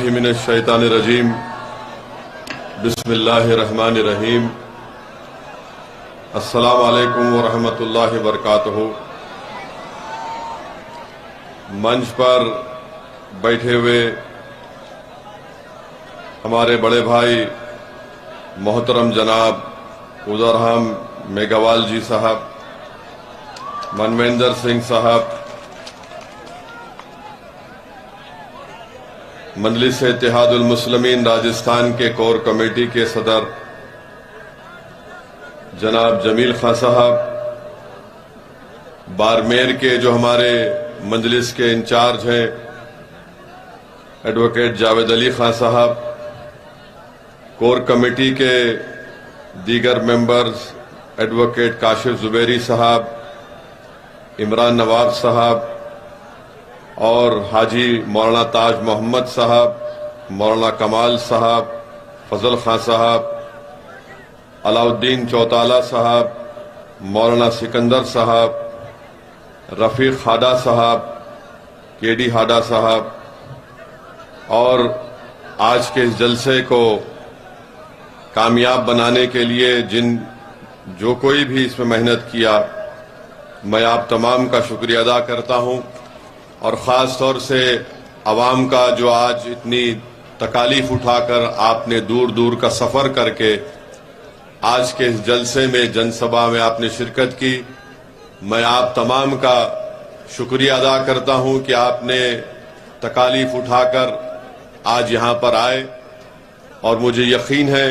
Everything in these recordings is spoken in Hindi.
बिल्लाहि मिनश शैतानिर रजीम बिस्मिल्लाहिर रहमानिर रहीम। अस्सलामु अलैकुम व रहमतुल्लाहि व बरकातुहू। मंच पर बैठे हुए हमारे बड़े भाई मोहतरम जनाब उदरहम मेघवाल जी साहब, मनवेंद्र सिंह साहब, मजलिस इत्तेहादुल मुस्लिमीन राजस्थान के कोर कमेटी के सदर जनाब जमील खां साहब, बारमेर के जो हमारे मजलिस के इंचार्ज हैं एडवोकेट जावेद अली खां साहब, कोर कमेटी के दीगर मेंबर्स एडवोकेट काशिफ जुबैरी साहब, इमरान नवाब साहब और हाजी मौलाना ताज मोहम्मद साहब, मौलाना कमाल साहब, फजल खां साहब, अलाउद्दीन चौताला साहब, मौलाना सिकंदर साहब, रफीक हाडा साहब, केडी हाडा साहब और आज के इस जलसे को कामयाब बनाने के लिए जो कोई भी इसमें मेहनत किया, मैं आप तमाम का शुक्रिया अदा करता हूं और ख़ास तौर से अवाम का जो आज इतनी तकालीफ उठाकर आपने दूर दूर का सफ़र करके आज के इस जलसे में जनसभा में आपने शिरकत की, मैं आप तमाम का शुक्रिया अदा करता हूं कि आपने तकालीफ उठाकर आज यहां पर आए और मुझे यकीन है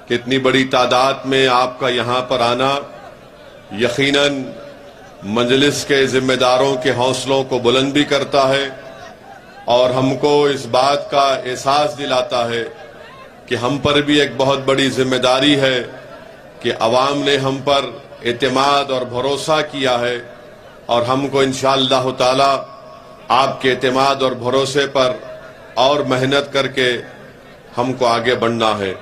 कि इतनी बड़ी तादाद में आपका यहां पर आना यकीनन मजलिस के जिम्मेदारों के हौसलों को बुलंद भी करता है और हमको इस बात का एहसास दिलाता है कि हम पर भी एक बहुत बड़ी जिम्मेदारी है कि अवाम ने हम पर एतमाद और भरोसा किया है और हमको इंशाअल्लाह ताला आपके एतमाद और भरोसे पर और मेहनत करके हमको आगे बढ़ना है।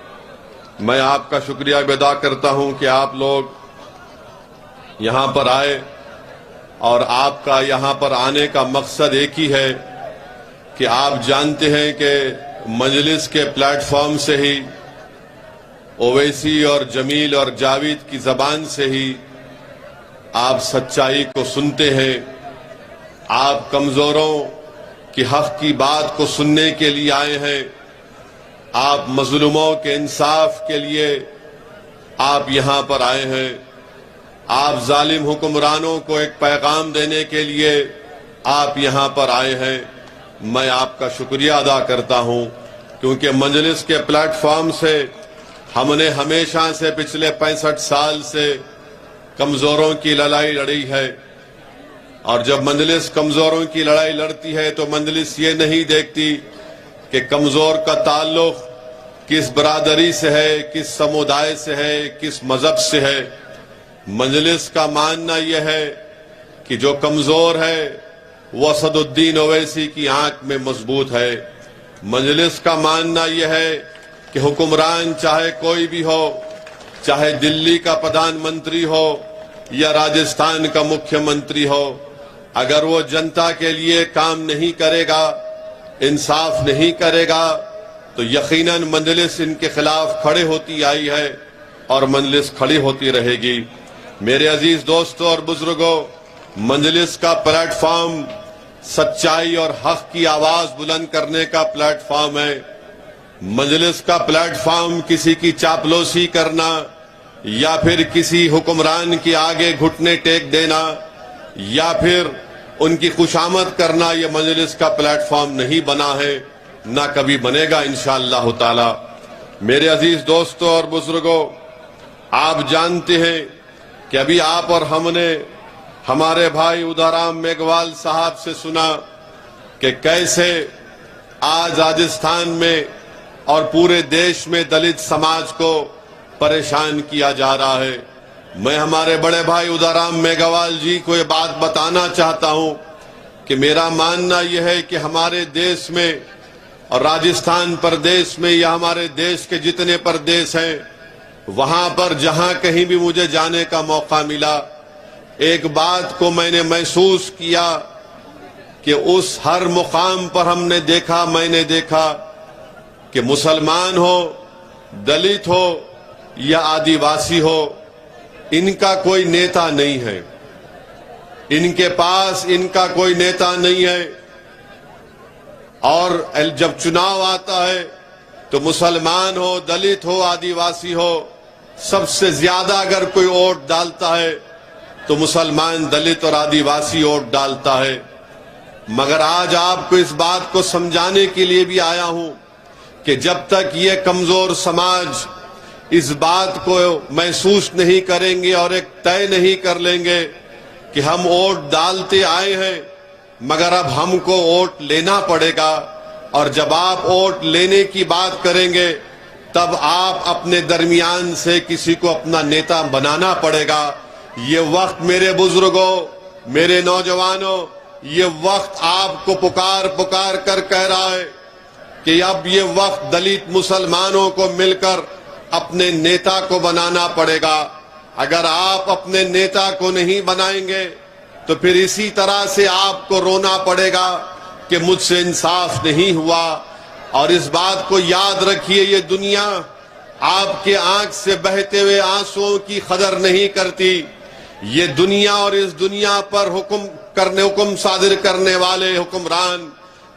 मैं आपका शुक्रिया अदा करता हूं कि आप लोग यहां पर आए और आपका यहां पर आने का मकसद एक ही है कि आप जानते हैं कि मजलिस के प्लेटफॉर्म से ही ओवैसी और जमील और जावेद की जबान से ही आप सच्चाई को सुनते हैं, आप कमजोरों की हक की बात को सुनने के लिए आए हैं, आप मजलूमों के इंसाफ के लिए आप यहां पर आए हैं, आप जालिम हुक्मरानों को एक पैगाम देने के लिए आप यहां पर आए हैं। मैं आपका शुक्रिया अदा करता हूं क्योंकि मजलिस के प्लेटफॉर्म से हमने हमेशा से पिछले 65 साल से कमजोरों की लड़ाई लड़ी है और जब मजलिस कमजोरों की लड़ाई लड़ती है तो मजलिस ये नहीं देखती कि कमजोर का ताल्लुक किस बरादरी से है, किस समुदाय से है, किस मजहब से है। मजलिस का मानना यह है कि जो कमजोर है वह असदुद्दीन ओवैसी की आंख में मजबूत है। मजलिस का मानना यह है कि हुक्मरान चाहे कोई भी हो, चाहे दिल्ली का प्रधानमंत्री हो या राजस्थान का मुख्यमंत्री हो, अगर वो जनता के लिए काम नहीं करेगा, इंसाफ नहीं करेगा तो यकीनन मजलिस इनके खिलाफ खड़े होती आई है और मजलिस खड़ी होती रहेगी। मेरे अजीज दोस्तों और बुजुर्गों, मजलिस का प्लेटफॉर्म सच्चाई और हक की आवाज बुलंद करने का प्लेटफॉर्म है। मजलिस का प्लेटफॉर्म किसी की चापलूसी करना या फिर किसी हुक्मरान के आगे घुटने टेक देना या फिर उनकी खुशामद करना, यह मजलिस का प्लेटफॉर्म नहीं बना है, ना कभी बनेगा इंशाअल्लाह ताला। मेरे अजीज दोस्तों और बुजुर्गों, आप जानते हैं कि अभी आप और हमने हमारे भाई उदरहम मेघवाल साहब से सुना कि कैसे आज राजस्थान में और पूरे देश में दलित समाज को परेशान किया जा रहा है। मैं हमारे बड़े भाई उदरहम मेघवाल जी को ये बात बताना चाहता हूं कि मेरा मानना यह है कि हमारे देश में और राजस्थान प्रदेश में या हमारे देश के जितने प्रदेश हैं, वहां पर जहां कहीं भी मुझे जाने का मौका मिला, एक बात को मैंने महसूस किया कि उस हर मुकाम पर हमने देखा, मैंने देखा कि मुसलमान हो, दलित हो या आदिवासी हो, इनका कोई नेता नहीं है, इनके पास इनका कोई नेता नहीं है। और जब चुनाव आता है तो मुसलमान हो, दलित हो, आदिवासी हो, सबसे ज्यादा अगर कोई वोट डालता है तो मुसलमान, दलित और आदिवासी वोट डालता है। मगर आज आपको इस बात को समझाने के लिए भी आया हूं कि जब तक ये कमजोर समाज इस बात को महसूस नहीं करेंगे और एक तय नहीं कर लेंगे कि हम वोट डालते आए हैं, मगर अब हमको वोट लेना पड़ेगा, और जब आप वोट लेने की बात करेंगे तब आप अपने दरमियान से किसी को अपना नेता बनाना पड़ेगा। ये वक्त मेरे बुजुर्गों, मेरे नौजवानों, ये वक्त आपको पुकार पुकार कर कह रहा है कि अब ये वक्त दलित मुसलमानों को मिलकर अपने नेता को बनाना पड़ेगा। अगर आप अपने नेता को नहीं बनाएंगे तो फिर इसी तरह से आपको रोना पड़ेगा कि मुझसे इंसाफ नहीं हुआ। और इस बात को याद रखिए, ये दुनिया आपके आंख से बहते हुए आंसुओं की कदर नहीं करती। ये दुनिया और इस दुनिया पर हुक्म सादिर करने वाले हुक्मरान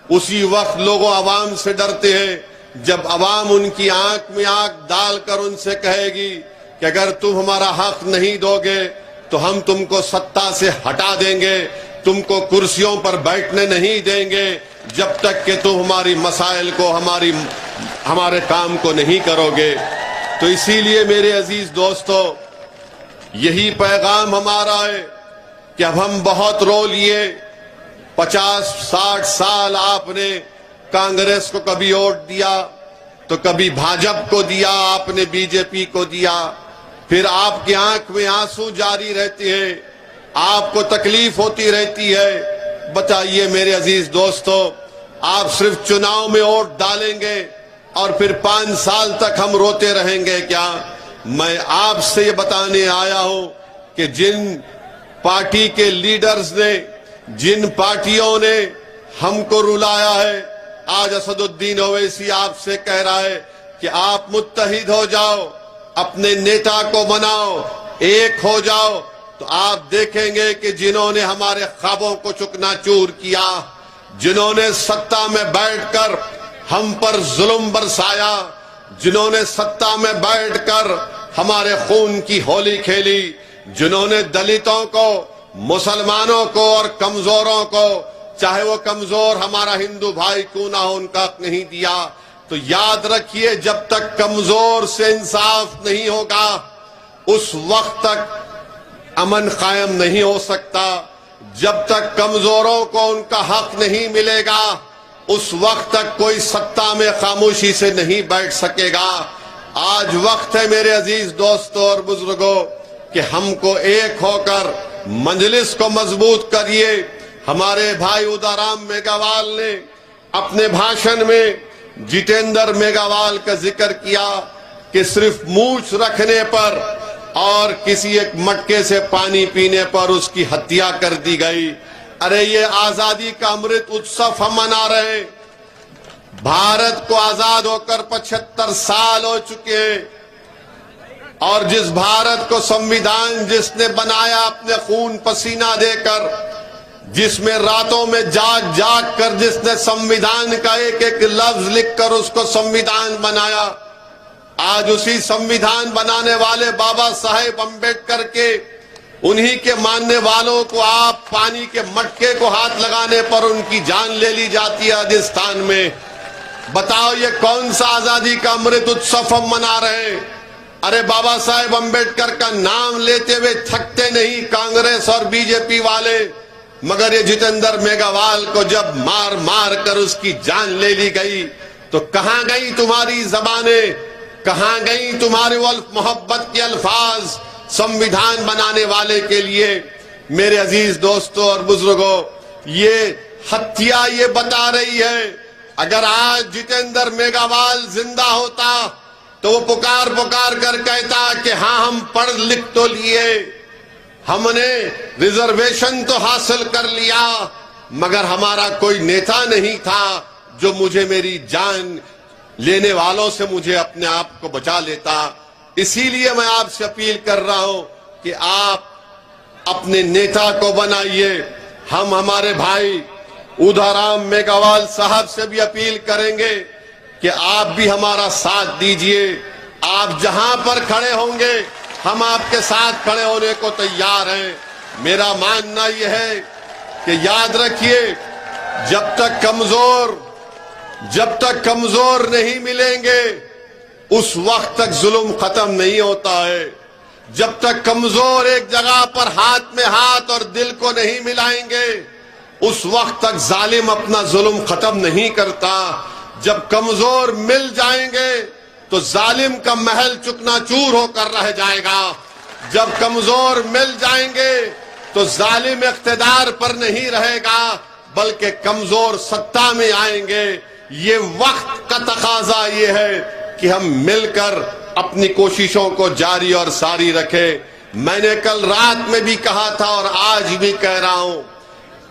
उसी वक्त लोगों अवाम से डरते हैं जब अवाम उनकी आंख में आंख डालकर उनसे कहेगी कि अगर तुम हमारा हक नहीं दोगे तो हम तुमको सत्ता से हटा देंगे, तुमको कुर्सियों पर बैठने नहीं देंगे जब तक कि तुम हमारी मसाइल को, हमारे काम को नहीं करोगे। तो इसीलिए मेरे अजीज दोस्तों, यही पैगाम हमारा है कि अब हम बहुत रो लिए। 50-60 साल आपने कांग्रेस को कभी वोट दिया तो कभी भाजपा को दिया, आपने बीजेपी को दिया, फिर आपकी आंख में आंसू जारी रहते हैं, आपको तकलीफ होती रहती है। बताइए मेरे अजीज दोस्तों, आप सिर्फ चुनाव में वोट डालेंगे और फिर 5 साल तक हम रोते रहेंगे क्या? मैं आपसे ये बताने आया हूं कि जिन पार्टी के लीडर्स ने, जिन पार्टियों ने हमको रुलाया है, आज असदुद्दीन ओवैसी आपसे कह रहा है कि आप मुत्तहिद हो जाओ, अपने नेता को बनाओ, एक हो जाओ, तो आप देखेंगे कि जिन्होंने हमारे ख्वाबों को चुकनाचूर किया, जिन्होंने सत्ता में बैठकर हम पर जुल्म बरसाया, जिन्होंने सत्ता में बैठकर हमारे खून की होली खेली, जिन्होंने दलितों को, मुसलमानों को और कमजोरों को, चाहे वो कमजोर हमारा हिंदू भाई क्यों ना हो, उनका हक नहीं दिया, तो याद रखिए जब तक कमजोर से इंसाफ नहीं होगा उस वक्त तक अमन कायम नहीं हो सकता। जब तक कमजोरों को उनका हक नहीं मिलेगा उस वक्त तक कोई सत्ता में खामोशी से नहीं बैठ सकेगा। आज वक्त है मेरे अजीज दोस्तों और बुजुर्गों कि हमको एक होकर मजलिस को मजबूत करिए। हमारे भाई उदाराम मेघवाल ने अपने भाषण में जितेंद्र मेघवाल का जिक्र किया कि सिर्फ मूछ रखने पर और किसी एक मटके से पानी पीने पर उसकी हत्या कर दी गई। अरे ये आजादी का अमृत उत्सव हम मना रहे हैं। भारत को आजाद होकर 75 साल हो चुके हैं और जिस भारत को संविधान जिसने बनाया अपने खून पसीना देकर, जिसमें रातों में जाग जाग कर जिसने संविधान का एक एक लफ्ज लिखकर उसको संविधान बनाया, आज उसी संविधान बनाने वाले बाबा साहेब अम्बेडकर के, उन्हीं के मानने वालों को आप पानी के मटके को हाथ लगाने पर उनकी जान ले ली जाती है राजस्थान में। बताओ ये कौन सा आजादी का अमृत उत्सव हम मना रहे हैं? अरे बाबा साहेब अम्बेडकर का नाम लेते हुए थकते नहीं कांग्रेस और बीजेपी वाले, मगर ये जितेंद्र मेघवाल को जब मार मार कर उसकी जान ले ली गई तो कहां गई तुम्हारी जबानें, कहां गई तुम्हारे वो मोहब्बत के अल्फाज संविधान बनाने वाले के लिए? मेरे अजीज दोस्तों और बुजुर्गों, ये हत्या ये बता रही है अगर आज जितेंद्र मेघवाल जिंदा होता तो वो पुकार पुकार कर कहता कि हाँ हम पढ़ लिख तो लिए, हमने रिजर्वेशन तो हासिल कर लिया, मगर हमारा कोई नेता नहीं था जो मुझे मेरी जान लेने वालों से मुझे अपने आप को बचा लेता। इसीलिए मैं आपसे अपील कर रहा हूं कि आप अपने नेता को बनाइए। हम हमारे भाई उदाराम मेघवाल साहब से भी अपील करेंगे कि आप भी हमारा साथ दीजिए। आप जहां पर खड़े होंगे हम आपके साथ खड़े होने को तैयार हैं। मेरा मानना यह है कि याद रखिए, जब तक कमजोर नहीं मिलेंगे उस वक्त तक जुल्म खत्म नहीं होता है। जब तक कमजोर एक जगह पर हाथ में हाथ और दिल को नहीं मिलाएंगे उस वक्त तक जालिम अपना जुल्म खत्म नहीं करता। जब कमजोर मिल जाएंगे तो जालिम का महल चुकनाचूर होकर रह जाएगा। जब कमजोर मिल जाएंगे तो जालिम इख्तिदार पर नहीं रहेगा बल्कि कमजोर सत्ता में आएंगे। ये वक्त का तकाजा ये है कि हम मिलकर अपनी कोशिशों को जारी और सारी रखें। मैंने कल रात में भी कहा था और आज भी कह रहा हूं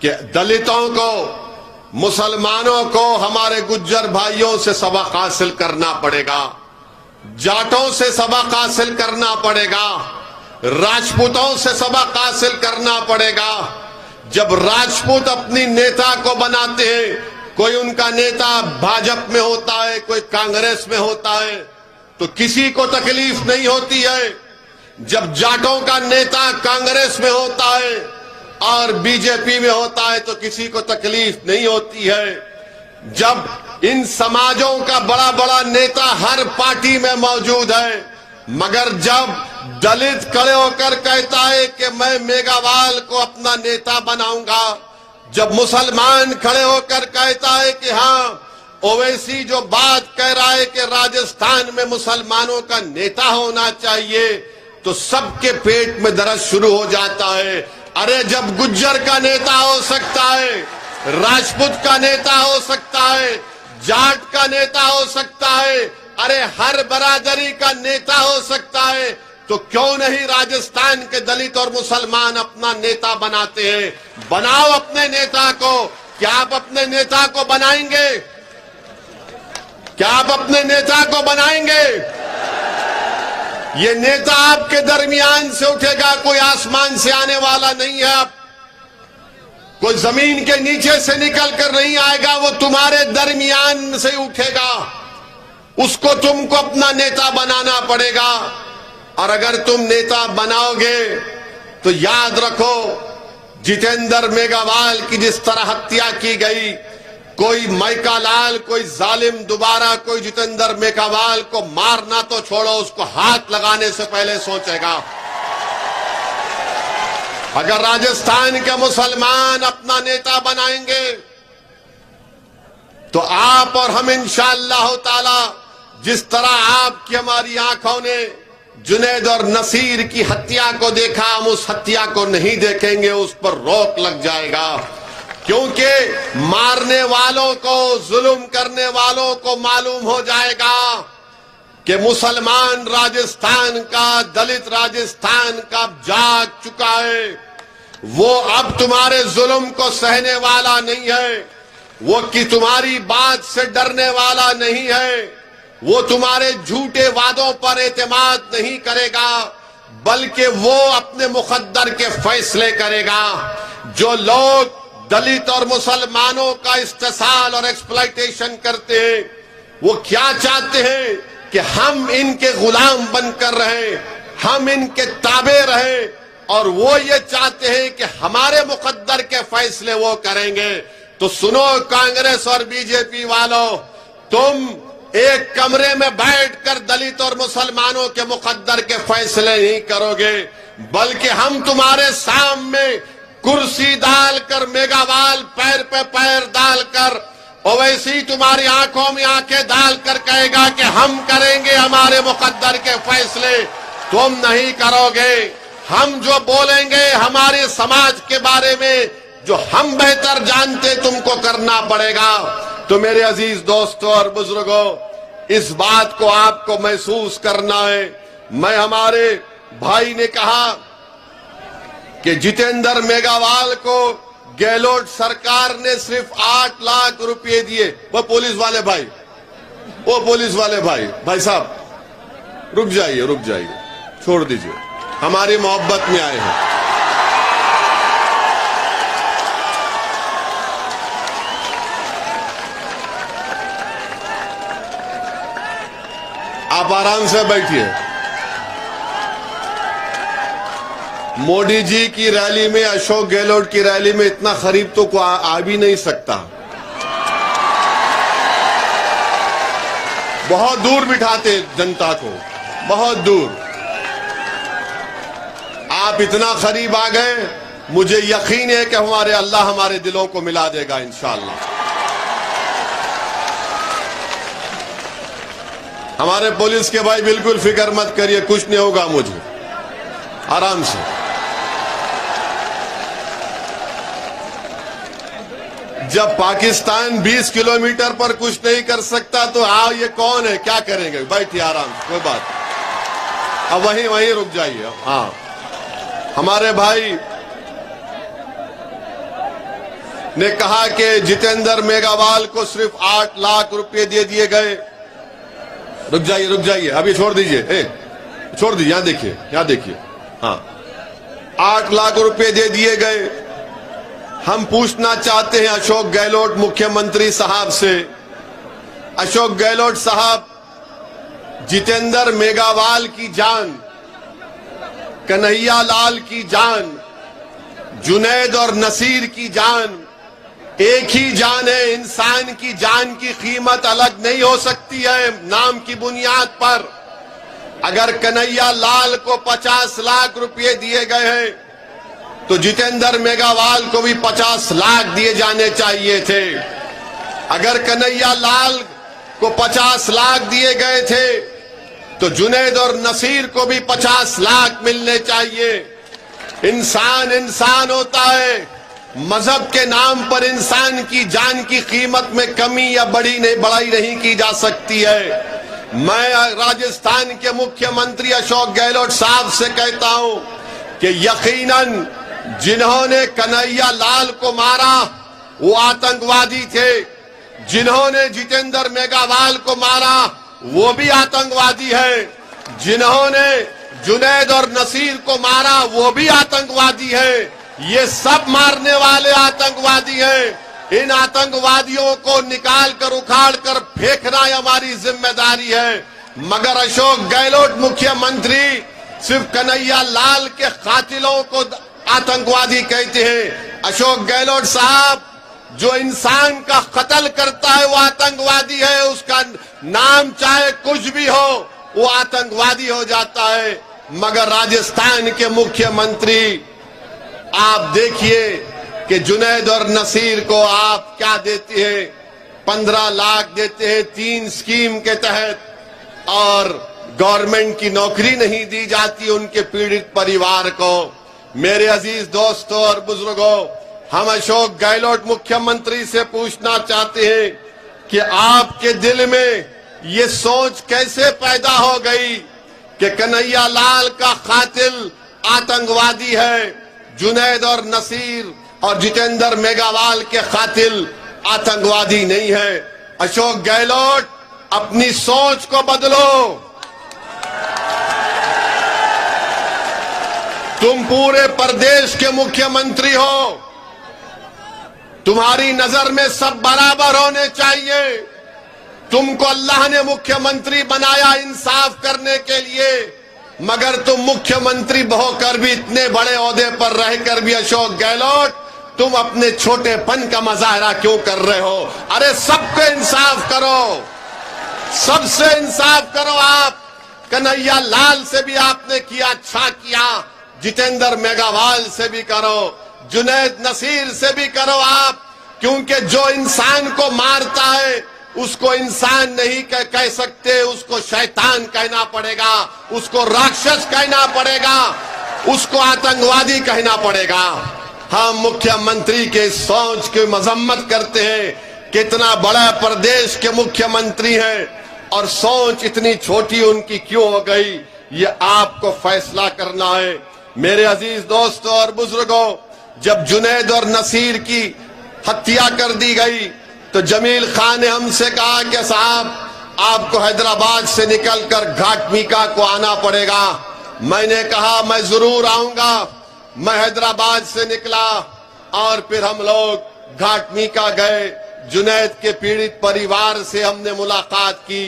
कि दलितों को, मुसलमानों को हमारे गुज्जर भाइयों से सबक हासिल करना पड़ेगा, जाटों से सबक हासिल करना पड़ेगा, राजपूतों से सबक हासिल करना पड़ेगा। जब राजपूत अपनी नेता को बनाते हैं, कोई उनका नेता भाजपा में होता है, कोई कांग्रेस में होता है, तो किसी को तकलीफ नहीं होती है। जब जाटों का नेता कांग्रेस में होता है और बीजेपी में होता है तो किसी को तकलीफ नहीं होती है। जब इन समाजों का बड़ा बड़ा नेता हर पार्टी में मौजूद है, मगर जब दलित खड़े होकर कहता है कि मैं मेघवाल को अपना नेता बनाऊंगा, जब मुसलमान खड़े होकर कहता है कि हाँ ओवैसी जो बात कह रहा है कि राजस्थान में मुसलमानों का नेता होना चाहिए, तो सबके पेट में दर्द शुरू हो जाता है। अरे जब गुज्जर का नेता हो सकता है, राजपूत का नेता हो सकता है, जाट का नेता हो सकता है, अरे हर बरादरी का नेता हो सकता है, तो क्यों नहीं राजस्थान के दलित और मुसलमान अपना नेता बनाते हैं? बनाओ अपने नेता को। क्या आप अपने नेता को बनाएंगे? क्या आप अपने नेता को बनाएंगे? ये नेता आपके दरमियान से उठेगा, कोई आसमान से आने वाला नहीं है। आप कोई जमीन के नीचे से निकल कर नहीं आएगा, वो तुम्हारे दरमियान से उठेगा। उसको तुमको अपना नेता बनाना पड़ेगा। और अगर तुम नेता बनाओगे तो याद रखो, जितेंद्र मेघवाल की जिस तरह हत्या की गई, कोई मैकालाल, कोई जालिम दोबारा कोई जितेंद्र मेघवाल को मारना तो छोड़ो, उसको हाथ लगाने से पहले सोचेगा। अगर राजस्थान के मुसलमान अपना नेता बनाएंगे तो आप और हम इंशाअल्लाह ताला, जिस तरह आपकी हमारी आंखों ने जुनैद और नसीर की हत्या को देखा, हम उस हत्या को नहीं देखेंगे, उस पर रोक लग जाएगा। क्योंकि मारने वालों को, जुल्म करने वालों को मालूम हो जाएगा कि मुसलमान राजस्थान का, दलित राजस्थान का जाग चुका है। वो अब तुम्हारे जुल्म को सहने वाला नहीं है, वो कि तुम्हारी बात से डरने वाला नहीं है, वो तुम्हारे झूठे वादों पर एतमाद नहीं करेगा, बल्कि वो अपने मुकद्दर के फैसले करेगा। जो लोग दलित और मुसलमानों का इस्तेसाल और एक्सप्लॉयटेशन करते हैं, वो क्या चाहते हैं कि हम इनके गुलाम बनकर रहें, हम इनके ताबे रहें, और वो ये चाहते हैं कि हमारे मुकद्दर के फैसले वो करेंगे। तो सुनो कांग्रेस और बीजेपी वालों, तुम एक कमरे में बैठकर दलित और मुसलमानों के मुकद्दर के फैसले नहीं करोगे, बल्कि हम तुम्हारे सामने कुर्सी डालकर, मेघवाल पैर पे पैर डालकर, ओवैसी तुम्हारी आंखों में आंखें डालकर कहेगा कि हम करेंगे हमारे मुकद्दर के फैसले, तुम नहीं करोगे। हम जो बोलेंगे हमारे समाज के बारे में, जो हम बेहतर जानते, तुमको करना पड़ेगा। तो मेरे अजीज दोस्तों और बुजुर्गों, इस बात को आपको महसूस करना है। मैं, हमारे भाई ने कहा कि जितेंद्र मेघवाल को गहलोत सरकार ने सिर्फ 8 लाख रुपए दिए। वो पुलिस वाले भाई, भाई साहब रुक जाइए, छोड़ दीजिए, हमारी मोहब्बत में आए हैं। आप आराम से बैठिए। मोदी जी की रैली में, अशोक गहलोत की रैली में इतना खरीब तो को आ भी नहीं सकता। बहुत दूर बिठाते जनता को, बहुत दूर। आप इतना करीब आ गए, मुझे यकीन है कि हमारे अल्लाह हमारे दिलों को मिला देगा इंशाअल्लाह। हमारे पुलिस के भाई बिल्कुल फिक्र मत करिए, कुछ नहीं होगा मुझे, आराम से। जब पाकिस्तान 20 किलोमीटर पर कुछ नहीं कर सकता तो ये कौन है, क्या करेंगे? बैठिए आराम से, कोई बात। अब वहीं रुक जाइए। हाँ, हमारे भाई ने कहा कि जितेंद्र मेघवाल को सिर्फ 8 लाख रुपए दे दिए गए। रुक जाइए, अभी छोड़ दीजिए, छोड़ दीजिए, यहां देखिए। हाँ, 8 लाख रुपए दे दिए गए। हम पूछना चाहते हैं अशोक गहलोत मुख्यमंत्री साहब से, अशोक गहलोत साहब, जितेंद्र मेघवाल की जान, कन्हैया लाल की जान, जुनैद और नसीर की जान एक ही जान है। इंसान की जान की कीमत अलग नहीं हो सकती है नाम की बुनियाद पर। अगर कन्हैया लाल को 50 लाख रुपए दिए गए हैं तो जितेंद्र मेघवाल को भी 50 लाख दिए जाने चाहिए थे। अगर कन्हैया लाल को 50 लाख दिए गए थे तो जुनैद और नसीर को भी 50 लाख मिलने चाहिए। इंसान होता है, मजहब के नाम पर इंसान की जान की कीमत में कमी या बढ़ाई नहीं की जा सकती है। मैं राजस्थान के मुख्यमंत्री अशोक गहलोत साहब से कहता हूं कि यकीनन जिन्होंने कन्हैया लाल को मारा वो आतंकवादी थे, जिन्होंने जितेंद्र मेघवाल को मारा वो भी आतंकवादी है, जिन्होंने जुनैद और नसीर को मारा वो भी आतंकवादी है। ये सब मारने वाले आतंकवादी हैं। इन आतंकवादियों को निकाल कर उखाड़ कर फेंकना हमारी जिम्मेदारी है। मगर अशोक गहलोत मुख्यमंत्री सिर्फ कन्हैया लाल के कातिलों को आतंकवादी कहते हैं। अशोक गहलोत साहब, जो इंसान का कत्ल करता है वो आतंकवादी है, उसका नाम चाहे कुछ भी हो वो आतंकवादी हो जाता है। मगर राजस्थान के मुख्यमंत्री, आप देखिए कि जुनैद और नसीर को आप क्या देते हैं, 15 लाख देते हैं 3 स्कीम के तहत, और गवर्नमेंट की नौकरी नहीं दी जाती उनके पीड़ित परिवार को। मेरे अजीज दोस्तों और बुजुर्गों, हम अशोक गहलोत मुख्यमंत्री से पूछना चाहते हैं कि आपके दिल में ये सोच कैसे पैदा हो गई कि कन्हैया लाल का कातिल आतंकवादी है, जुनैद और नसीर और जितेंद्र मेघवाल के कातिल आतंकवादी नहीं है। अशोक गहलोत, अपनी सोच को बदलो। तुम पूरे प्रदेश के मुख्यमंत्री हो, तुम्हारी नजर में सब बराबर होने चाहिए। तुमको अल्लाह ने मुख्यमंत्री बनाया इंसाफ करने के लिए, मगर तुम मुख्यमंत्री होकर भी, इतने बड़े ओहदे पर रहकर भी अशोक गहलोत, तुम अपने छोटेपन का मुजाहरा क्यों कर रहे हो? अरे सबको इंसाफ करो, सबसे इंसाफ करो। आप कन्हैया लाल से भी आपने किया, अच्छा किया, जितेंद्र मेघवाल से भी करो, जुनैद नसीर से भी करो आप, क्योंकि जो इंसान को मारता है उसको इंसान नहीं कह सकते, उसको शैतान कहना पड़ेगा, उसको राक्षस कहना पड़ेगा, उसको आतंकवादी कहना पड़ेगा। हम मुख्यमंत्री के सोच की मजम्मत करते हैं। कितना बड़ा प्रदेश के मुख्यमंत्री हैं और सोच इतनी छोटी उनकी क्यों हो गई, ये आपको फैसला करना है। मेरे अजीज दोस्तों और बुजुर्गों, जब जुनैद और नसीर की हत्या कर दी गई तो जमील खान ने हमसे कहा कि साहब आपको हैदराबाद से निकलकर घाटमीका को आना पड़ेगा। मैंने कहा मैं जरूर आऊंगा। मैं हैदराबाद से निकला और फिर हम लोग घाटमीका गए। जुनैद के पीड़ित परिवार से हमने मुलाकात की।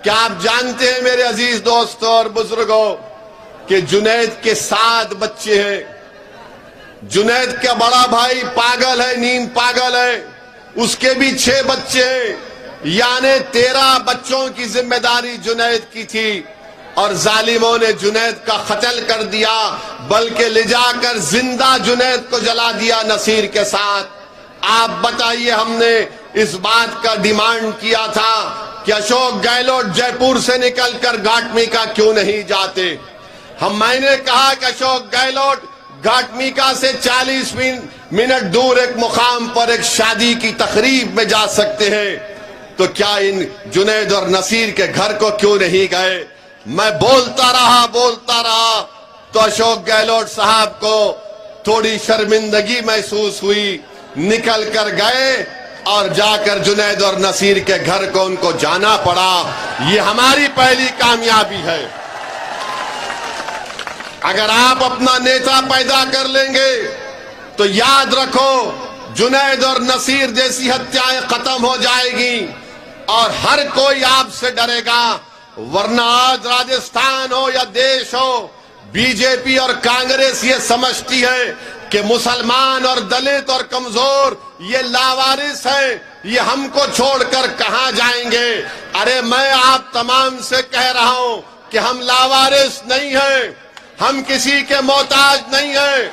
क्या आप जानते हैं मेरे अजीज दोस्तों और बुजुर्गों कि जुनैद के 7 बच्चे हैं। जुनैद का बड़ा भाई पागल है, नींद पागल है, उसके भी 6 बच्चे हैं, यानी 13 बच्चों की जिम्मेदारी जुनैद की थी। और जालिमों ने जुनैद का कत्ल कर दिया, बल्कि ले जाकर जिंदा जुनैद को जला दिया नसीर के साथ। आप बताइए, हमने इस बात का डिमांड किया था कि अशोक गहलोत जयपुर से निकलकर घाटमीका क्यों नहीं जाते। मैंने कहा कि अशोक गहलोत घाटमीका से 40 मिनट दूर एक मुकाम पर एक शादी की तकरीब में जा सकते हैं, तो क्या इन जुनैद और नसीर के घर को क्यों नहीं गए। मैं बोलता रहा तो अशोक गहलोत साहब को थोड़ी शर्मिंदगी महसूस हुई। निकल कर गए और जाकर जुनैद और नसीर के घर को उनको जाना पड़ा। ये हमारी पहली कामयाबी है। अगर आप अपना नेता पैदा कर लेंगे तो याद रखो जुनैद और नसीर जैसी हत्याएं खत्म हो जाएगी और हर कोई आपसे डरेगा। वरना आज राजस्थान हो या देश हो, बीजेपी और कांग्रेस ये समझती है कि मुसलमान और दलित और कमजोर ये लावारिस है, ये हमको छोड़कर कहां जाएंगे। अरे मैं आप तमाम से कह रहा हूं कि हम लावारिस नहीं हैं, हम किसी के मोहताज नहीं हैं।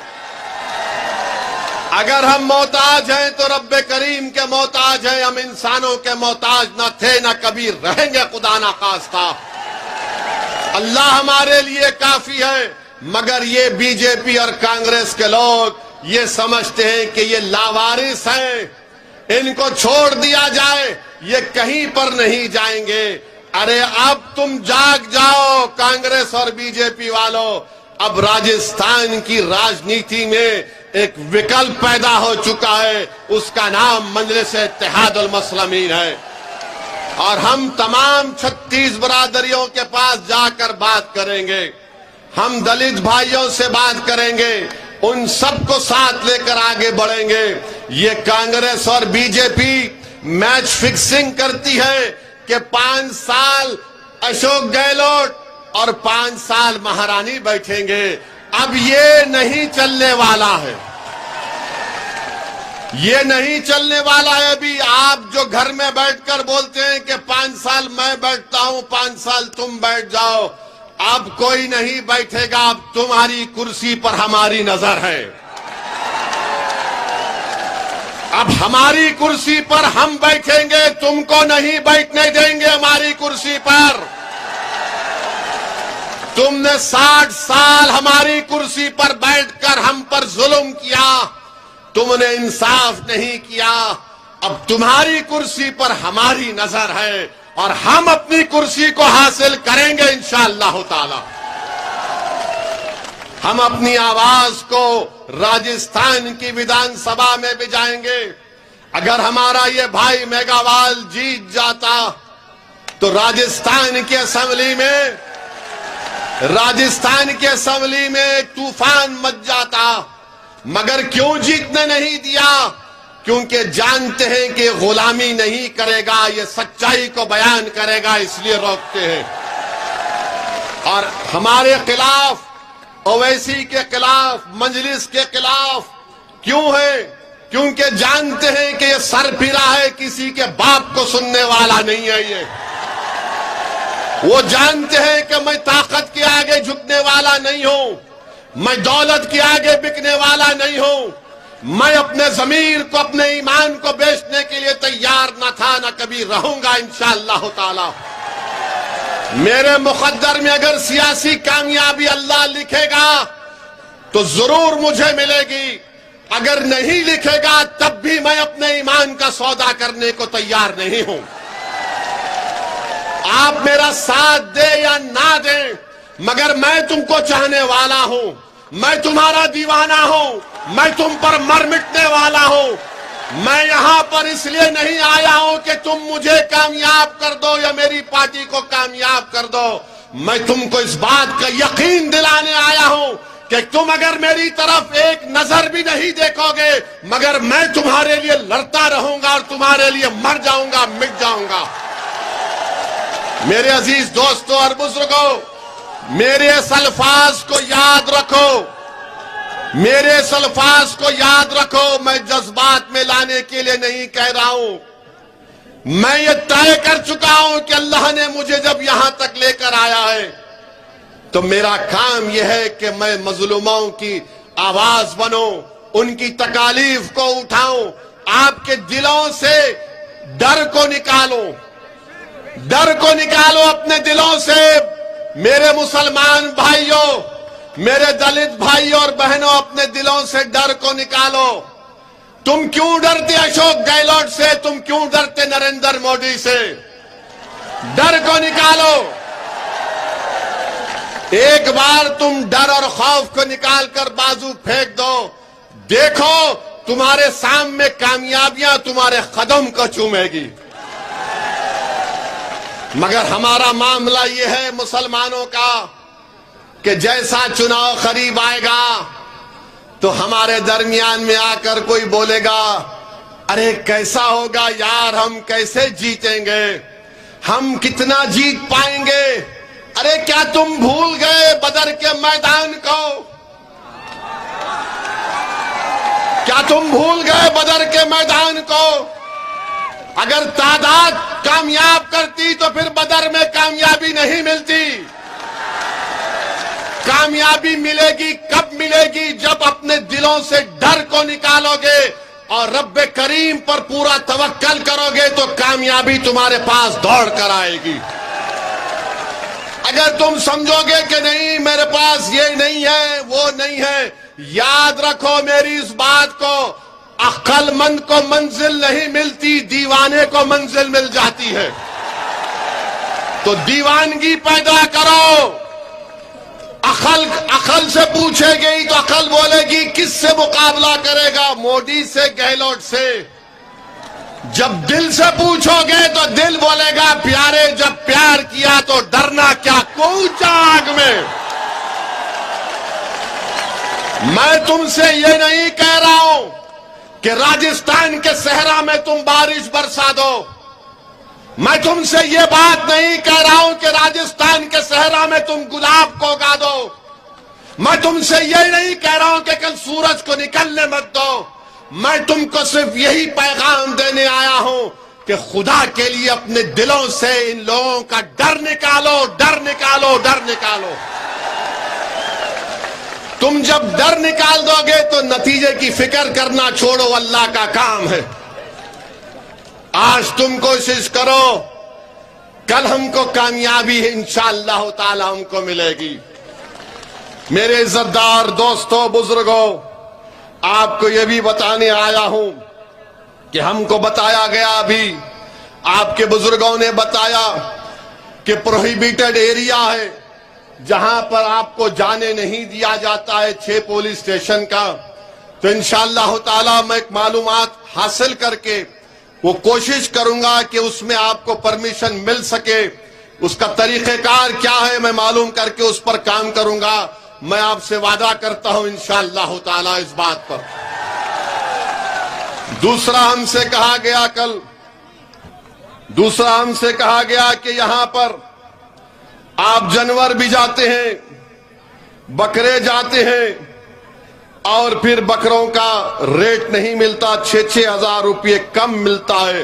अगर हम मोहताज हैं तो रब्बे करीम के मोहताज हैं, हम इंसानों के मोहताज न थे न कभी रहेंगे, खुदा ना खास्ता। अल्लाह हमारे लिए काफी है। मगर ये बीजेपी और कांग्रेस के लोग ये समझते हैं कि ये लावारिस हैं, इनको छोड़ दिया जाए, ये कहीं पर नहीं जाएंगे। अरे अब तुम जाग जाओ कांग्रेस और बीजेपी वालों, अब राजस्थान की राजनीति में एक विकल्प पैदा हो चुका है, उसका नाम मजलिस-ए-इत्तेहादुल मुस्लिमीन है। और हम तमाम 36 बरादरियों के पास जाकर बात करेंगे, हम दलित भाइयों से बात करेंगे, उन सबको साथ लेकर आगे बढ़ेंगे। ये कांग्रेस और बीजेपी मैच फिक्सिंग करती है कि 5 साल अशोक गहलोत और 5 साल महारानी बैठेंगे। अब ये नहीं चलने वाला है, ये नहीं चलने वाला है। अभी आप जो घर में बैठकर बोलते हैं कि 5 साल मैं बैठता हूं, 5 साल तुम बैठ जाओ, अब कोई नहीं बैठेगा। अब तुम्हारी कुर्सी पर हमारी नजर है, अब हमारी कुर्सी पर हम बैठेंगे, तुमको नहीं बैठने देंगे हमारी कुर्सी पर। तुमने 60 साल हमारी कुर्सी पर बैठकर हम पर जुल्म किया, तुमने इंसाफ नहीं किया। अब तुम्हारी कुर्सी पर हमारी नजर है और हम अपनी कुर्सी को हासिल करेंगे इंशाअल्लाह ताला। हम अपनी आवाज को राजस्थान की विधानसभा में भी जाएंगे। अगर हमारा ये भाई मेघावाल जीत जाता तो राजस्थान की असेंबली में तूफान मच जाता। मगर क्यों जीतने नहीं दिया? क्योंकि जानते हैं कि गुलामी नहीं करेगा, ये सच्चाई को बयान करेगा, इसलिए रोकते हैं। और हमारे खिलाफ, ओवैसी के खिलाफ, मजलिस के खिलाफ क्यों है? क्योंकि जानते हैं कि ये सरफिरा है, किसी के बाप को सुनने वाला नहीं है। ये वो जानते हैं कि मैं ताकत के आगे झुकने वाला नहीं हूं, मैं दौलत के आगे बिकने वाला नहीं हूं। मैं अपने जमीर को, अपने ईमान को बेचने के लिए तैयार न था, न कभी रहूंगा इंशाअल्लाह ताला। मेरे मुकद्दर में अगर सियासी कामयाबी अल्लाह लिखेगा तो जरूर मुझे मिलेगी, अगर नहीं लिखेगा तब भी मैं अपने ईमान का सौदा करने को तैयार नहीं हूं। आप मेरा साथ दे या ना दे, मगर मैं तुमको चाहने वाला हूं। मैं तुम्हारा दीवाना हूं, मैं तुम पर मर मिटने वाला हूं। मैं यहां पर इसलिए नहीं आया हूं कि तुम मुझे कामयाब कर दो या मेरी पार्टी को कामयाब कर दो। मैं तुमको इस बात का यकीन दिलाने आया हूं कि तुम अगर मेरी तरफ एक नजर भी नहीं देखोगे, मगर मैं तुम्हारे लिए लड़ता रहूंगा और तुम्हारे लिए मर जाऊंगा, मिट जाऊंगा। मेरे अजीज दोस्तों और बुजुर्गों, मेरे इस अल्फाज को याद रखो, मेरे इस अल्फाज को याद रखो। मैं जज्बात में लाने के लिए नहीं कह रहा हूं। मैं ये तय कर चुका हूं कि अल्लाह ने मुझे जब यहां तक लेकर आया है तो मेरा काम यह है कि मैं मजलूमों की आवाज बनूं, उनकी तकालीफ को उठाऊं, आपके दिलों से डर को निकालो, डर को निकालो अपने दिलों से। मेरे मुसलमान भाइयों, मेरे दलित भाइयों और बहनों, अपने दिलों से डर को निकालो। तुम क्यों डरते अशोक गहलोत से? तुम क्यों डरते नरेंद्र मोदी से? डर को निकालो। एक बार तुम डर और खौफ को निकालकर बाजू फेंक दो, देखो तुम्हारे सामने कामयाबियां तुम्हारे कदम को चूमेगी। मगर हमारा मामला यह है मुसलमानों का कि जैसा चुनाव करीब आएगा तो हमारे दरमियान में आकर कोई बोलेगा, अरे कैसा होगा यार, हम कैसे जीतेंगे, हम कितना जीत पाएंगे। अरे क्या तुम भूल गए बदर के मैदान को? क्या तुम भूल गए बदर के मैदान को? अगर तादाद कामयाब करती तो फिर बदर में कामयाबी नहीं मिलती। कामयाबी मिलेगी कब मिलेगी? जब अपने दिलों से डर को निकालोगे और रब करीम पर पूरा तवक्कल करोगे तो कामयाबी तुम्हारे पास दौड़ कर आएगी। अगर तुम समझोगे कि नहीं मेरे पास ये नहीं है वो नहीं है, याद रखो मेरी इस बात को, अक्लमंद को मंजिल नहीं मिलती, दीवाने को मंजिल मिल जाती है। तो दीवानगी पैदा करो। अकल से पूछेगी तो अकल बोलेगी किससे मुकाबला करेगा, मोदी से, गहलोत से। जब दिल से पूछोगे तो दिल बोलेगा प्यारे, जब प्यार किया तो डरना क्या, कूचा आग में। मैं तुमसे ये नहीं कह रहा हूं कि राजस्थान के सहरा में तुम बारिश बरसा दो। मैं तुमसे ये बात नहीं कह रहा हूं कि राजस्थान के सहरा में तुम गुलाब को उगा दो। मैं तुमसे ये नहीं कह रहा हूं कि कल सूरज को निकलने मत दो। मैं तुमको सिर्फ यही पैगाम देने आया हूं कि खुदा के लिए अपने दिलों से इन लोगों का डर निकालो, डर निकालो, डर निकालो। तुम जब डर निकाल दोगे तो नतीजे की फिक्र करना छोड़ो, अल्लाह का काम है। आज तुम कोशिश करो, कल हमको कामयाबी इंशाअल्लाह ताला हमको मिलेगी। मेरे इज्जतदार दोस्तों, बुजुर्गों, आपको यह भी बताने आया हूं कि हमको बताया गया, अभी आपके बुजुर्गों ने बताया कि प्रोहिबिटेड एरिया है जहां पर आपको जाने नहीं दिया जाता है, 6 पुलिस स्टेशन का। तो इंशाअल्लाह ताला मैं एक मालूमात हासिल करके वो कोशिश करूंगा कि उसमें आपको परमिशन मिल सके। उसका तरीक़ेकार क्या है मैं मालूम करके उस पर काम करूंगा। मैं आपसे वादा करता हूं इंशाअल्लाह ताला इस बात पर। दूसरा हमसे कहा गया कि यहां पर आप जानवर भी जाते हैं, बकरे जाते हैं और फिर बकरों का रेट नहीं मिलता, 6-6 हजार रुपये कम मिलता है।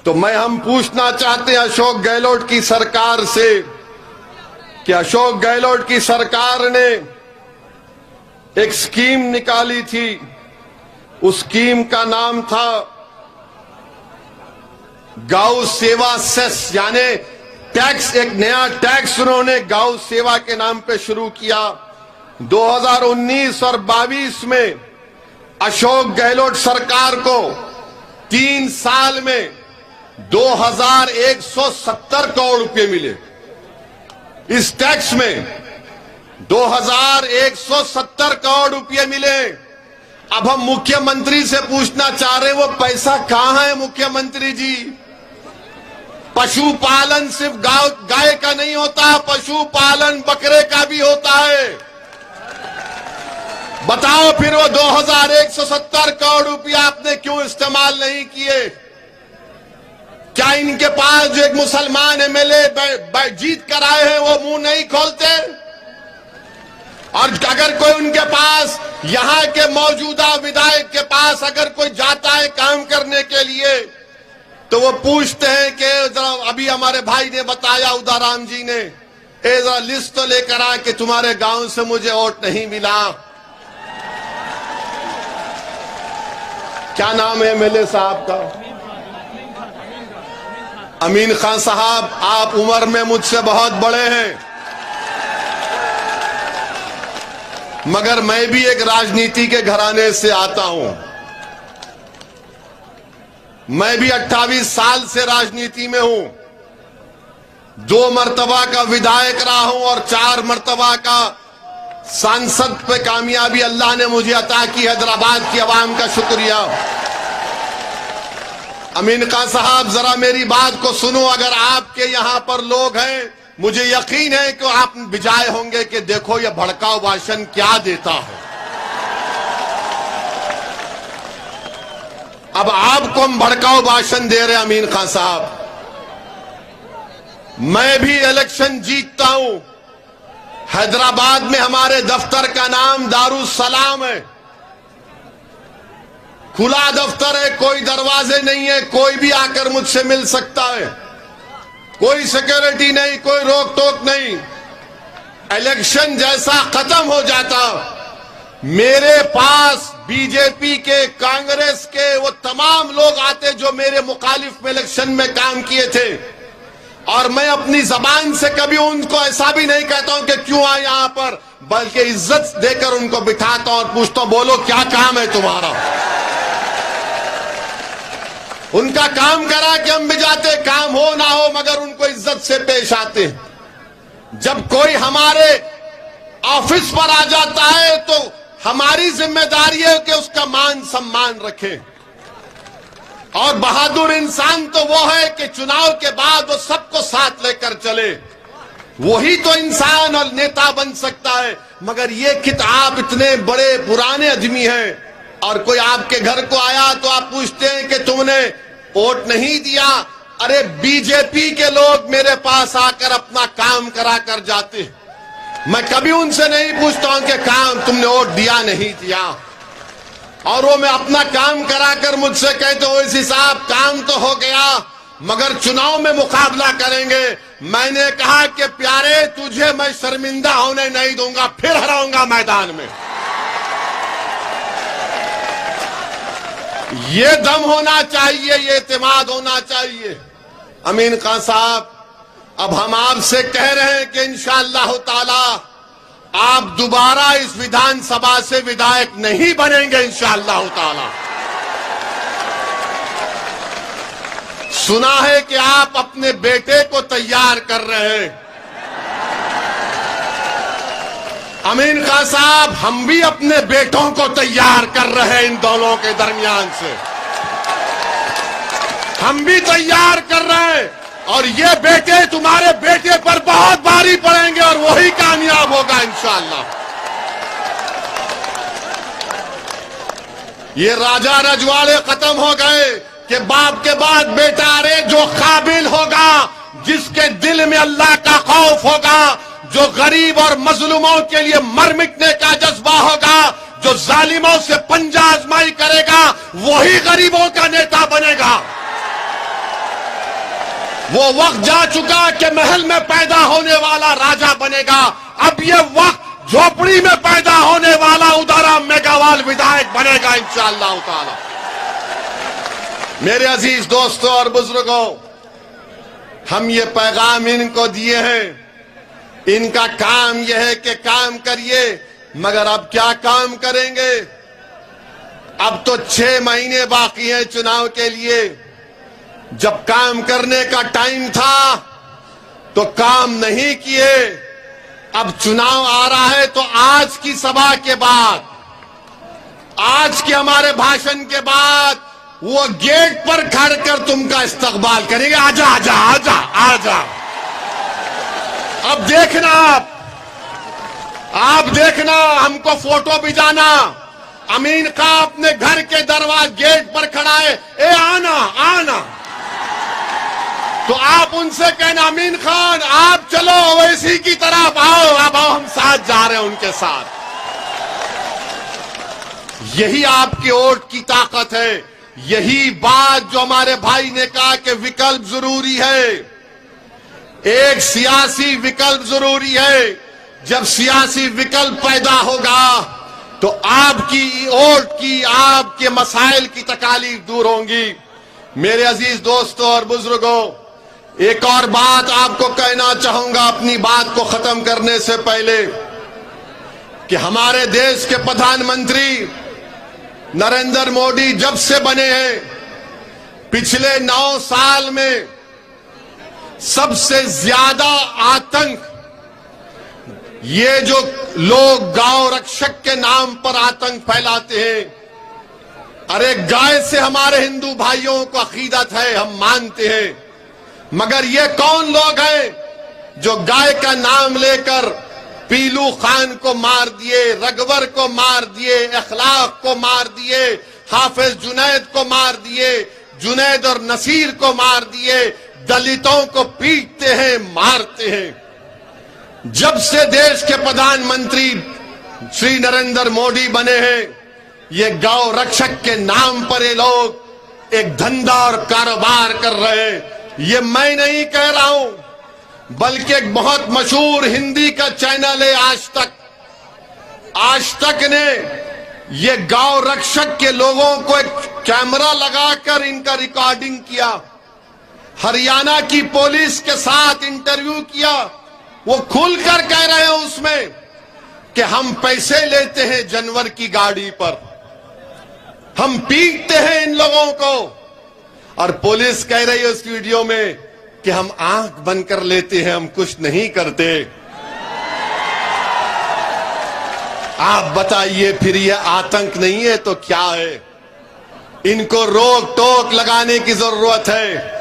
तो हम पूछना चाहते हैं अशोक गहलोत की सरकार से कि अशोक गहलोत की सरकार ने एक स्कीम निकाली थी, उस स्कीम का नाम था गौ सेवा सेस, यानी टैक्स, एक नया टैक्स उन्होंने गौ सेवा के नाम पे शुरू किया। 2019 और 22 में अशोक गहलोत सरकार को 3 साल में 2170 करोड़ रुपए मिले इस टैक्स में। 2170 करोड़ रुपए मिले। अब हम मुख्यमंत्री से पूछना चाह रहे हैं, वो पैसा कहां है मुख्यमंत्री जी? पशुपालन सिर्फ गाय का नहीं होता, पशुपालन बकरे का भी होता है। बताओ फिर वो 2170 करोड़ रुपया आपने क्यों इस्तेमाल नहीं किए? क्या इनके पास जो एक मुसलमान एमएलए जीत कर आए हैं वो मुंह नहीं खोलते? और अगर कोई उनके पास, यहां के मौजूदा विधायक के पास अगर कोई जाता है काम करने के लिए, तो वो पूछते हैं कि जरा, अभी हमारे भाई ने बताया, उदाराम जी ने, जरा लिस्ट तो लेकर आ कि तुम्हारे गांव से मुझे वोट नहीं मिला। क्या नाम है एमएलए साहब का? अमीन खान साहब। आप उम्र में मुझसे बहुत बड़े हैं, मगर मैं भी एक राजनीति के घराने से आता हूं। मैं भी 28 साल से राजनीति में हूं। 2 मर्तबा का विधायक रहा हूं और 4 मर्तबा का सांसद पे कामयाबी अल्लाह ने मुझे अता की। हैदराबाद की आवाम का शुक्रिया। अमीन खान साहब, जरा मेरी बात को सुनो। अगर आपके यहां पर लोग हैं, मुझे यकीन है कि आप बिजाए होंगे कि देखो ये भड़काऊ भाषण क्या देता है। अब आपको हम भड़काऊ भाषण दे रहे हैं अमीन खान साहब। मैं भी इलेक्शन जीतता हूं। हैदराबाद में हमारे दफ्तर का नाम दारुस्सलाम है। खुला दफ्तर है, कोई दरवाजे नहीं है, कोई भी आकर मुझसे मिल सकता है। कोई सिक्योरिटी नहीं, कोई रोक टोक नहीं। इलेक्शन जैसा खत्म हो जाता, मेरे पास बीजेपी के, कांग्रेस के वो तमाम लोग आते जो मेरे मुखालिफ में इलेक्शन में काम किए थे, और मैं अपनी जबान से कभी उनको ऐसा भी नहीं कहता हूं कि क्यों आए यहां पर, बल्कि इज्जत देकर उनको बिठाता हूं और पूछता हूं, बोलो क्या काम है तुम्हारा? उनका काम करा कि हम भी जाते, काम हो ना हो, मगर उनको इज्जत से पेश आते। जब कोई हमारे ऑफिस पर आ जाता है तो हमारी जिम्मेदारी है कि उसका मान सम्मान रखें। और बहादुर इंसान तो वो है कि चुनाव के बाद वो सबको साथ लेकर चले। वही तो इंसान और नेता बन सकता है। मगर ये किताब इतने बड़े पुराने आदमी हैं, और कोई आपके घर को आया तो आप पूछते हैं कि तुमने वोट नहीं दिया। अरे बीजेपी के लोग मेरे पास आकर अपना काम करा कर जाते, मैं कभी उनसे नहीं पूछता हूं कि काम तुमने वोट दिया नहीं दिया। और वो मैं अपना काम कराकर मुझसे कहते हो, इसी साहब काम तो हो गया, मगर चुनाव में मुकाबला करेंगे। मैंने कहा कि प्यारे, तुझे मैं शर्मिंदा होने नहीं दूंगा, फिर हराऊंगा मैदान में। ये दम होना चाहिए, ये इत्मीनान होना चाहिए। अमीन खान साहब, अब हम आपसे कह रहे हैं कि इंशाअल्लाह ताला आप दोबारा इस विधानसभा से विधायक नहीं बनेंगे इंशाअल्लाह ताला। सुना है कि आप अपने बेटे को तैयार कर रहे हैं। अमीन खान साहब, हम भी अपने बेटों को तैयार कर रहे हैं। इन दोनों के दरमियान से हम भी तैयार कर रहे हैं, और ये बेटे तुम्हारे बेटे पर बहुत भारी पड़ेंगे और वही कामयाब होगा इंशाअल्लाह। ये राजा रजवाड़े खत्म हो गए कि बाप के बाद बेटा। अरे जो काबिल होगा, जिसके दिल में अल्लाह का खौफ होगा, जो गरीब और मजलूमों के लिए मर मिटने का जज्बा होगा, जो जालिमों से पंजा आजमाई करेगा, वही गरीबों का नेता बनेगा। वो वक्त जा चुका कि महल में पैदा होने वाला राजा बनेगा। अब ये वक्त झोपड़ी में पैदा होने वाला उदाराम मेघावाल विधायक बनेगा इंशाअल्लाह ताला। मेरे अजीज दोस्तों और बुजुर्गों, हम ये पैगाम इनको दिए हैं। इनका काम यह है कि काम करिए, मगर अब क्या काम करेंगे? अब तो 6 महीने बाकी हैं चुनाव के लिए। जब काम करने का टाइम था तो काम नहीं किए, अब चुनाव आ रहा है तो आज की सभा के बाद, आज के हमारे भाषण के बाद वो गेट पर खड़ कर तुमका इस्तकबाल करेंगे। आजा आजा आजा आजा। अब देखना, आप देखना, हमको फोटो भिजाना। अमीन खां अपने घर के दरवाजे गेट पर खड़ा है, ए आना आना। तो आप उनसे कहना, अमीन खान आप चलो ओवैसी की तरफ आओ, अब आओ, हम साथ जा रहे हैं उनके साथ। यही आपके वोट की ताकत है। यही बात जो हमारे भाई ने कहा कि विकल्प जरूरी है, एक सियासी विकल्प जरूरी है। जब सियासी विकल्प पैदा होगा तो आपकी वोट की, आपके मसाइल की तकालीफ दूर होंगी। मेरे अजीज दोस्तों और बुजुर्गों, एक और बात आपको कहना चाहूंगा अपनी बात को खत्म करने से पहले, कि हमारे देश के प्रधानमंत्री नरेंद्र मोदी जब से बने हैं, पिछले 9 साल में सबसे ज्यादा आतंक, ये जो लोग गांव रक्षक के नाम पर आतंक फैलाते हैं, अरे गाय से हमारे हिंदू भाइयों को अकीदत है, हम मानते हैं, मगर ये कौन लोग हैं जो गाय का नाम लेकर पीलू खान को मार दिए, रघुवर को मार दिए, अखलाक को मार दिए, हाफिज जुनैद को मार दिए, जुनैद और नसीर को मार दिए, दलितों को पीटते हैं, मारते हैं। जब से देश के प्रधानमंत्री श्री नरेंद्र मोदी बने हैं, ये गौ रक्षक के नाम पर ये लोग एक धंधा और कारोबार कर रहे हैं। ये मैं नहीं कह रहा हूं, बल्कि एक बहुत मशहूर हिंदी का चैनल है आज तक। आज तक ने ये गौ रक्षक के लोगों को एक कैमरा लगाकर इनका रिकॉर्डिंग किया, हरियाणा की पुलिस के साथ इंटरव्यू किया। वो खुलकर कह रहे हैं उसमें कि हम पैसे लेते हैं जानवर की गाड़ी पर, हम पीटते हैं इन लोगों को, और पुलिस कह रही है उस वीडियो में कि हम आंख बंद कर लेते हैं, हम कुछ नहीं करते। आप बताइए, फिर ये आतंक नहीं है तो क्या है? इनको रोक टोक लगाने की जरूरत है।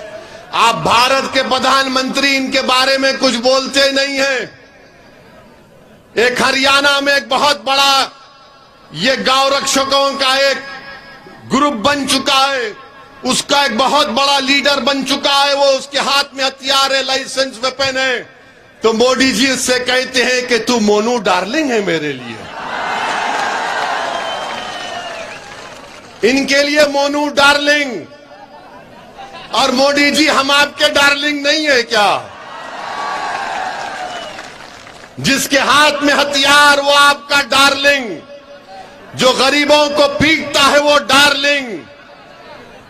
आप भारत के प्रधानमंत्री इनके बारे में कुछ बोलते नहीं हैं। एक हरियाणा में एक बहुत बड़ा ये गौ रक्षकों का एक ग्रुप बन चुका है, उसका एक बहुत बड़ा लीडर बन चुका है, वो उसके हाथ में हथियार है, लाइसेंस वेपन है। तो मोदी जी उससे कहते हैं कि तू मोनू डार्लिंग है मेरे लिए। इनके लिए मोनू डार्लिंग, और मोदी जी हम आपके डार्लिंग नहीं है क्या? जिसके हाथ में हथियार वो आपका डार्लिंग, जो गरीबों को पीटता है वो डार्लिंग,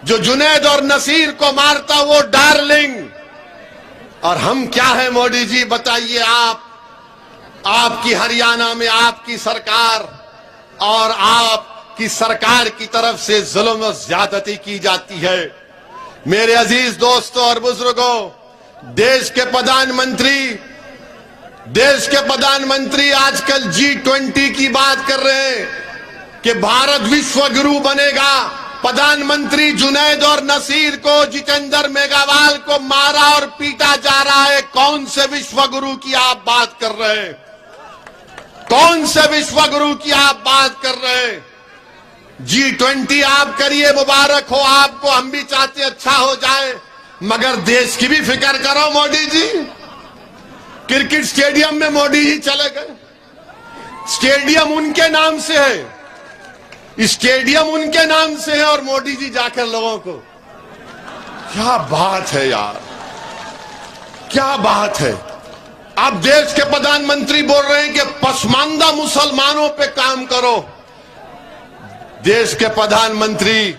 जो जुनैद और नसीर को मारता वो डार्लिंग। और हम क्या है मोदी जी बताइए? आपकी हरियाणा में आपकी सरकार और आपकी सरकार की तरफ से जुल्म और ज्यादती की जाती है। मेरे अजीज दोस्तों और बुजुर्गों, देश के प्रधानमंत्री आजकल G20 की बात कर रहे हैं कि भारत विश्व गुरु बनेगा। प्रधानमंत्री जुनैद और नसीर को, जितेंद्र मेघवाल को मारा और पीटा जा रहा है। कौन से विश्व गुरु की आप बात कर रहे हैं? कौन से विश्व गुरु की आप बात कर रहे हैं? G20 आप करिए, मुबारक हो आपको, हम भी चाहते अच्छा हो जाए, मगर देश की भी फिक्र करो मोदी जी। क्रिकेट स्टेडियम में मोदी जी चले गए, स्टेडियम उनके नाम से है, स्टेडियम उनके नाम से है, और मोदी जी जाकर लोगों को, क्या बात है यार, क्या बात है। अब देश के प्रधानमंत्री बोल रहे हैं कि पसमानदा मुसलमानों पे काम करो। देश के प्रधानमंत्री,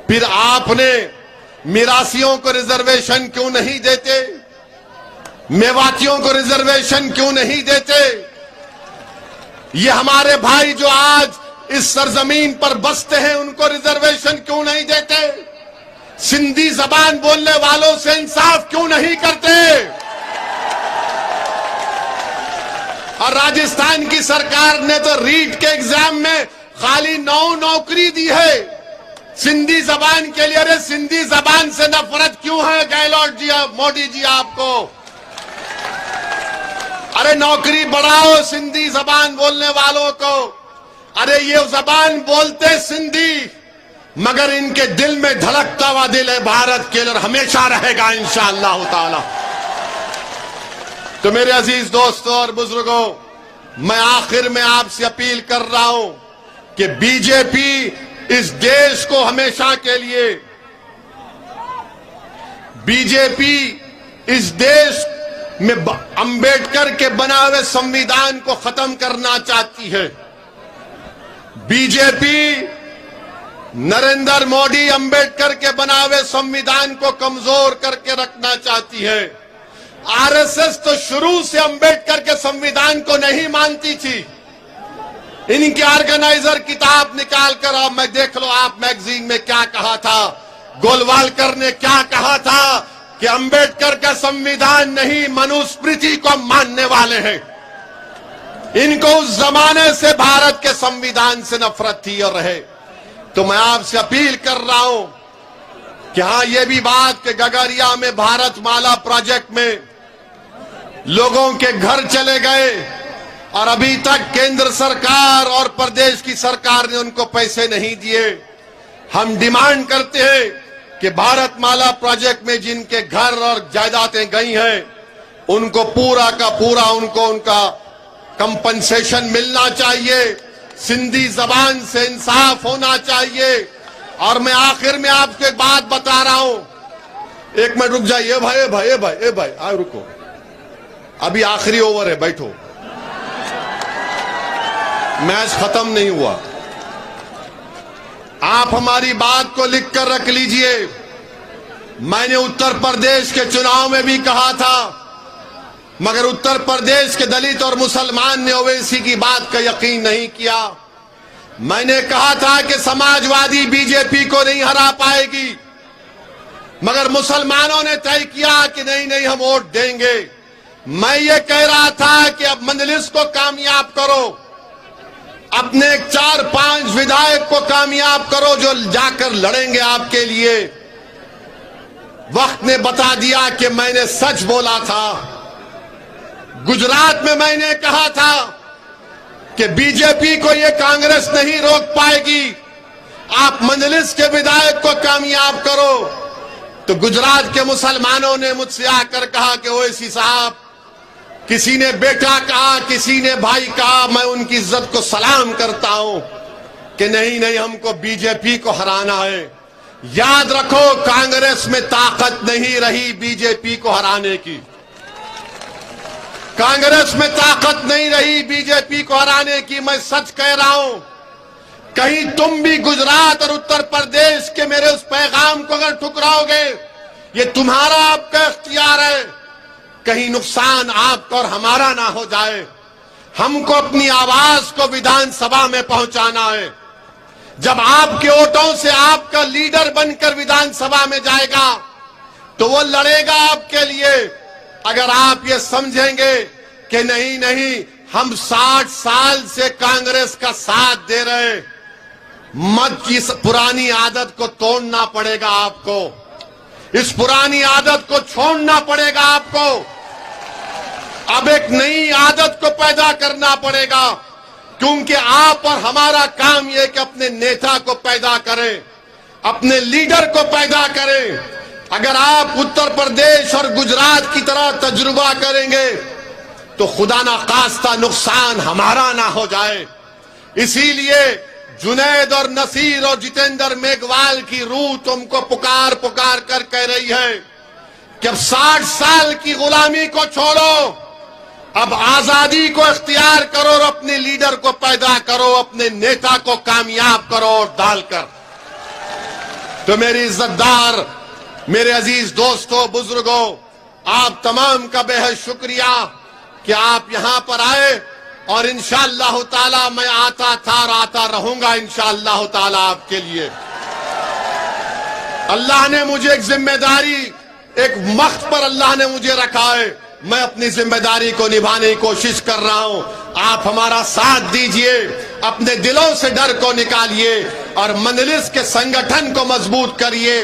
फिर आपने मिरासियों को रिजर्वेशन क्यों नहीं देते? मेवातियों को रिजर्वेशन क्यों नहीं देते? ये हमारे भाई जो आज इस सरजमीन पर बसते हैं उनको रिजर्वेशन क्यों नहीं देते? सिंधी जबान बोलने वालों से इंसाफ क्यों नहीं करते? और राजस्थान की सरकार ने तो रीट के एग्जाम में खाली 9 नौकरी दी है सिंधी जबान के लिए। अरे सिंधी जबान से नफरत क्यों है गहलोत जी, मोदी जी आपको? अरे नौकरी बढ़ाओ सिंधी जबान बोलने वालों को। अरे ये जबान बोलते सिंधी, मगर इनके दिल में धड़कता हुआ दिल है भारत के लिए, हमेशा रहेगा इंशाअल्लाह ताला। तो मेरे अजीज दोस्तों और बुजुर्गों, मैं आखिर में आपसे अपील कर रहा हूं कि बीजेपी इस देश को हमेशा के लिए, बीजेपी इस देश में अंबेडकर के बनाए हुए संविधान को खत्म करना चाहती है। बीजेपी नरेंद्र मोदी अंबेडकर के बनाए हुए संविधान को कमजोर करके रखना चाहती है। आरएसएस तो शुरू से अंबेडकर के संविधान को नहीं मानती थी। इनके ऑर्गेनाइजर किताब निकाल कर अब मैं देख लो आप मैगजीन में क्या कहा था। गोलवालकर ने क्या कहा था कि अंबेडकर का संविधान नहीं, मनुस्मृति को मानने वाले हैं। इनको उस जमाने से भारत के संविधान से नफरत थी और रहे। तो मैं आपसे अपील कर रहा हूं कि हां, यह भी बात कि गगरिया में भारत माला प्रोजेक्ट में लोगों के घर चले गए और अभी तक केंद्र सरकार और प्रदेश की सरकार ने उनको पैसे नहीं दिए। हम डिमांड करते हैं कि भारत माला प्रोजेक्ट में जिनके घर और जायदादें गई हैं, उनको पूरा का पूरा उनका कंपनसेशन मिलना चाहिए। सिंधी जबान से इंसाफ होना चाहिए। और मैं आखिर में आपको एक बात बता रहा हूं, एक मिनट रुक जाइए भाई आओ रुको, अभी आखिरी ओवर है, बैठो, मैच खत्म नहीं हुआ। आप हमारी बात को लिख कर रख लीजिए। मैंने उत्तर प्रदेश के चुनाव में भी कहा था, मगर उत्तर प्रदेश के दलित और मुसलमान ने ओवैसी की बात का यकीन नहीं किया। मैंने कहा था कि समाजवादी बीजेपी को नहीं हरा पाएगी, मगर मुसलमानों ने तय किया कि नहीं हम वोट देंगे। मैं ये कह रहा था कि अब मंजलिस को कामयाब करो, अपने 4-5 विधायक को कामयाब करो जो जाकर लड़ेंगे आपके लिए। वक्त ने बता दिया कि मैंने सच बोला था। गुजरात में मैंने कहा था कि बीजेपी को ये कांग्रेस नहीं रोक पाएगी, आप मंजलिस के विधायक को कामयाब करो। तो गुजरात के मुसलमानों ने मुझसे आकर कहा कि ओवैसी साहब, किसी ने बेटा कहा, किसी ने भाई कहा, मैं उनकी इज्जत को सलाम करता हूं कि नहीं हमको बीजेपी को हराना है। याद रखो, कांग्रेस में ताकत नहीं रही बीजेपी को हराने की। कांग्रेस में ताकत नहीं रही बीजेपी को हराने की। मैं सच कह रहा हूं, कहीं तुम भी गुजरात और उत्तर प्रदेश के मेरे उस पैगाम को अगर ठुकराओगे, ये तुम्हारा आपका इख्तियार है। कहीं नुकसान आपका और हमारा ना हो जाए। हमको अपनी आवाज को विधानसभा में पहुंचाना है। जब आपके वोटों से आपका लीडर बनकर विधानसभा में जाएगा तो वो लड़ेगा आपके लिए। अगर आप ये समझेंगे कि नहीं हम 60 साल से कांग्रेस का साथ दे रहे, मत, इस पुरानी आदत को तोड़ना पड़ेगा आपको। इस पुरानी आदत को छोड़ना पड़ेगा आपको। अब एक नई आदत को पैदा करना पड़ेगा, क्योंकि आप और हमारा काम यह कि अपने नेता को पैदा करें, अपने लीडर को पैदा करें। अगर आप उत्तर प्रदेश और गुजरात की तरह तजुर्बा करेंगे तो खुदा ना खास्ता नुकसान हमारा ना हो जाए। इसीलिए जुनैद और नसीर और जितेंद्र मेघवाल की रूह तुमको पुकार कर कह रही है कि अब 60 साल की गुलामी को छोड़ो, अब आजादी को इख्तियार करो और अपने लीडर को पैदा करो, अपने नेता को कामयाब करो और डालकर। तो मेरी इज्जतदार, मेरे अजीज दोस्तों, बुजुर्गों, आप तमाम का बेहद शुक्रिया कि आप यहां पर आए। और इंशाअल्लाह ताला मैं आता था और आता रहूंगा इंशाअल्लाह ताला आपके लिए। अल्लाह ने मुझे एक जिम्मेदारी, एक वक्त पर अल्लाह ने मुझे रखा है। मैं अपनी जिम्मेदारी को निभाने की कोशिश कर रहा हूं। आप हमारा साथ दीजिए, अपने दिलों से डर को निकालिए और मजलिस के संगठन को मजबूत करिए।